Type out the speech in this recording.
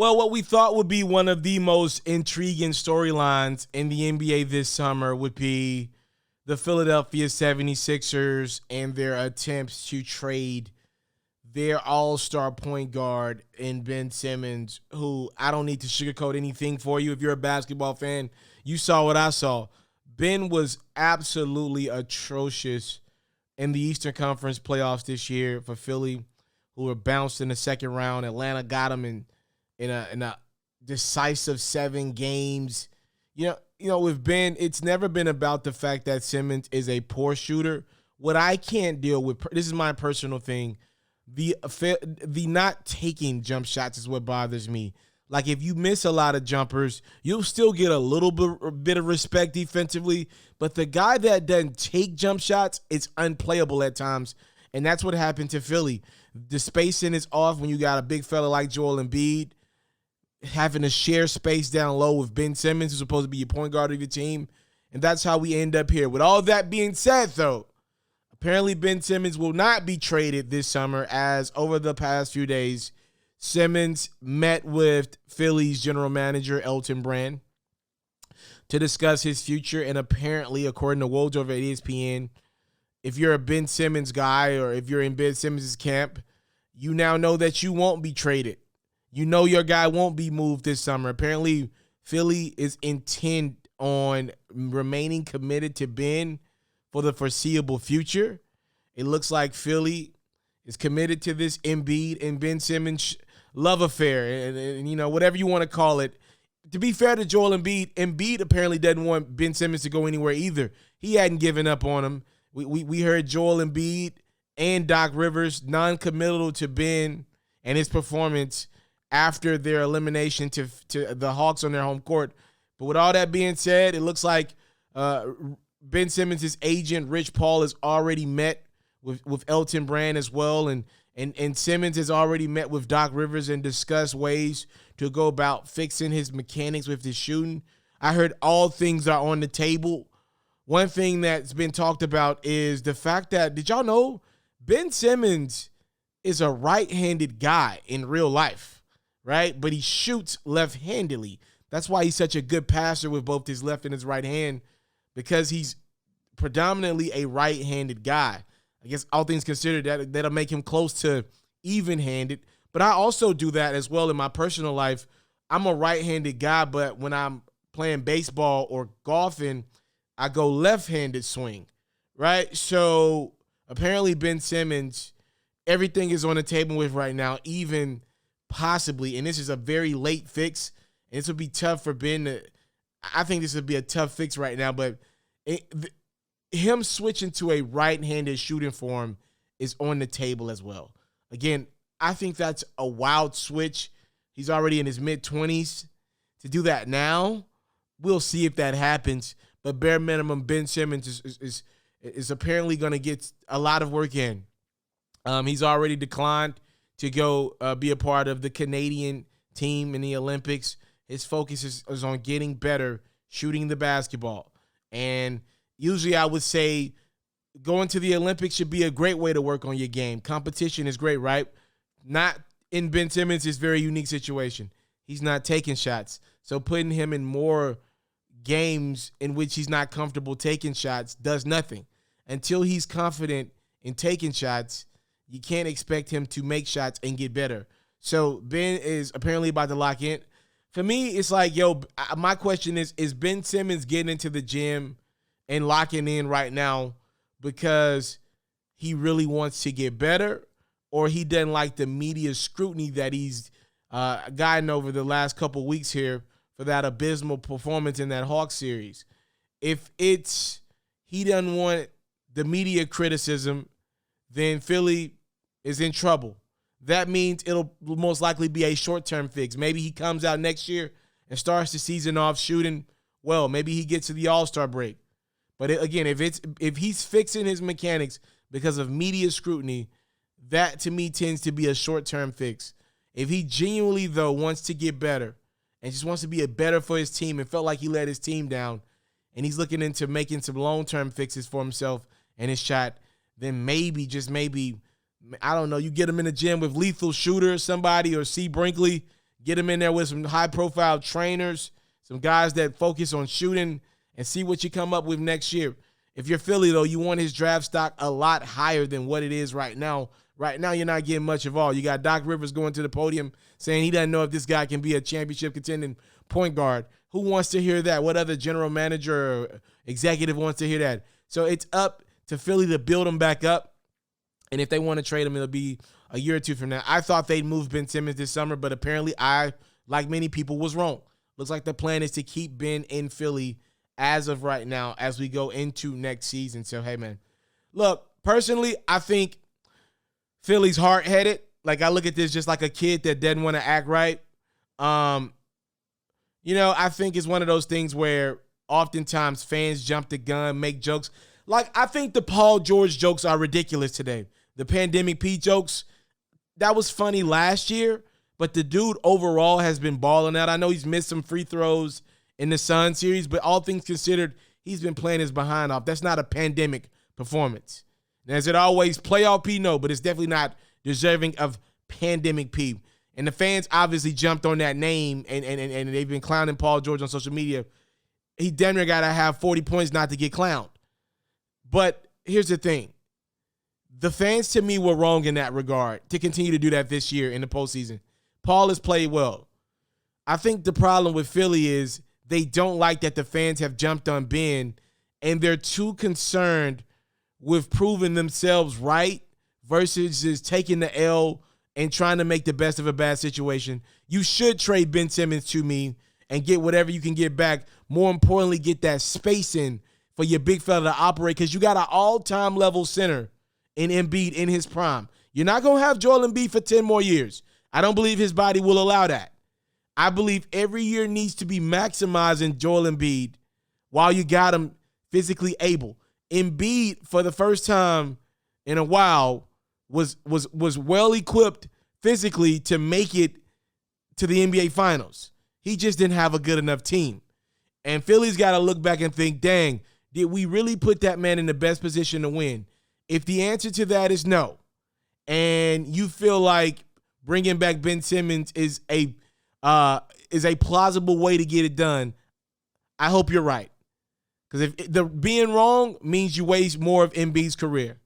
Well, what we thought would be one of the most intriguing storylines in the NBA this summer would be the Philadelphia 76ers and their attempts to trade their all-star point guard in Ben Simmons, who I don't need to sugarcoat anything for you. If you're a basketball fan, you saw what I saw. Ben was absolutely atrocious in the Eastern Conference playoffs this year for Philly, who were bounced in the second round. Atlanta got him in a decisive 7 games. You know, with Ben, it's never been about the fact that Simmons is a poor shooter. What I can't deal with, this is my personal thing, the not taking jump shots is what bothers me. Like, if you miss a lot of jumpers, you'll still get a little bit of respect defensively. But the guy that doesn't take jump shots, it's unplayable at times. And that's what happened to Philly. The spacing is off when you got a big fella like Joel Embiid having to share space down low with Ben Simmons, who's supposed to be your point guard of your team. And that's how we end up here. With all that being said, though, apparently Ben Simmons will not be traded this summer, as over the past few days, Simmons met with Philly's general manager, Elton Brand, to discuss his future. And apparently, according to Woj over at ESPN, if you're a Ben Simmons guy or if you're in Ben Simmons' camp, you now know that you won't be traded. You know your guy won't be moved this summer. Apparently, Philly is intent on remaining committed to Ben for the foreseeable future. It looks like Philly is committed to this Embiid and Ben Simmons love affair, and you know, whatever you want to call it. To be fair to Joel Embiid, Embiid apparently doesn't want Ben Simmons to go anywhere either. He hadn't given up on him. We heard Joel Embiid and Doc Rivers non-committal to Ben and his performance after their elimination to the Hawks on their home court. But with all that being said, it looks like Ben Simmons' agent, Rich Paul, has already met with Elton Brand as well, and Simmons has already met with Doc Rivers and discussed ways to go about fixing his mechanics with his shooting. I heard all things are on the table. One thing that's been talked about is the fact that, did y'all know Ben Simmons is a right-handed guy in real life, right? But he shoots left-handedly. That's why he's such a good passer with both his left and his right hand, because he's predominantly a right-handed guy. I guess all things considered, that'll make him close to even-handed. But I also do that as well in my personal life. I'm a right-handed guy, but when I'm playing baseball or golfing, I go left-handed swing, right? So apparently Ben Simmons, everything is on the table with right now, even possibly, and this is a very late fix, and this would be tough for Ben to, I think this would be a tough fix right now, but him switching to a right-handed shooting form is on the table as well. Again, I think that's a wild switch. He's already in his mid-20s. To do that now, we'll see if that happens. But bare minimum, Ben Simmons is apparently going to get a lot of work in. He's already declined to go be a part of the Canadian team in the Olympics. His focus is on getting better, shooting the basketball. And usually I would say going to the Olympics should be a great way to work on your game. Competition is great, right? Not in Ben Simmons' very unique situation. He's not taking shots. So putting him in more games in which he's not comfortable taking shots does nothing. Until he's confident in taking shots, you can't expect him to make shots and get better. So Ben is apparently about to lock in. For me, it's like, my question is Ben Simmons getting into the gym and locking in right now because he really wants to get better, or he doesn't like the media scrutiny that he's gotten over the last couple weeks here for that abysmal performance in that Hawks series? If it's he doesn't want the media criticism, then Philly is in trouble. That means it'll most likely be a short-term fix. Maybe he comes out next year and starts the season off shooting well. Maybe he gets to the All-Star break. But again, if he's fixing his mechanics because of media scrutiny, that to me tends to be a short-term fix. If he genuinely, though, wants to get better and just wants to be a better for his team and felt like he let his team down, and he's looking into making some long-term fixes for himself and his shot, then maybe, just maybe, I don't know, you get him in the gym with Lethal Shooter or somebody, or C. Brinkley, Get him in there with some high-profile trainers, some guys that focus on shooting, and see what you come up with next year. If you're Philly, though, you want his draft stock a lot higher than what it is right now. Right now, you're not getting much of all. You got Doc Rivers going to the podium saying he doesn't know if this guy can be a championship contending point guard. Who wants to hear that? What other general manager or executive wants to hear that? So it's up to Philly to build him back up. And if they want to trade him, it'll be a year or two from now. I thought they'd move Ben Simmons this summer, but apparently I, like many people, was wrong. Looks like the plan is to keep Ben in Philly as of right now as we go into next season. So, hey, man. Look, personally, I think Philly's hard-headed. Like, I look at this just like a kid that doesn't want to act right. You know, I think it's one of those things where oftentimes fans jump the gun, make jokes. Like, I think the Paul George jokes are ridiculous today. The Pandemic P jokes, that was funny last year, but the dude overall has been balling out. I know he's missed some free throws in the Sun series, but all things considered, he's been playing his behind off. That's not a pandemic performance. And as it always, playoff P, no, but it's definitely not deserving of Pandemic P. And the fans obviously jumped on that name, and they've been clowning Paul George on social media. He damn near got to have 40 points not to get clowned. But here's the thing. The fans, to me, were wrong in that regard to continue to do that this year in the postseason. Paul has played well. I think the problem with Philly is they don't like that the fans have jumped on Ben, and they're too concerned with proving themselves right versus just taking the L and trying to make the best of a bad situation. You should trade Ben Simmons to me and get whatever you can get back. More importantly, get that space in for your big fella to operate, because you got an all-time level center in Embiid in his prime. You're not going to have Joel Embiid for 10 more years. I don't believe his body will allow that. I believe every year needs to be maximizing Joel Embiid while you got him physically able. Embiid, for the first time in a while, was well equipped physically to make it to the NBA Finals. He just didn't have a good enough team. And Philly's got to look back and think, dang, did we really put that man in the best position to win? If the answer to that is no, and you feel like bringing back Ben Simmons is a plausible way to get it done, I hope you're right. Because if the being wrong means you waste more of Embiid's career.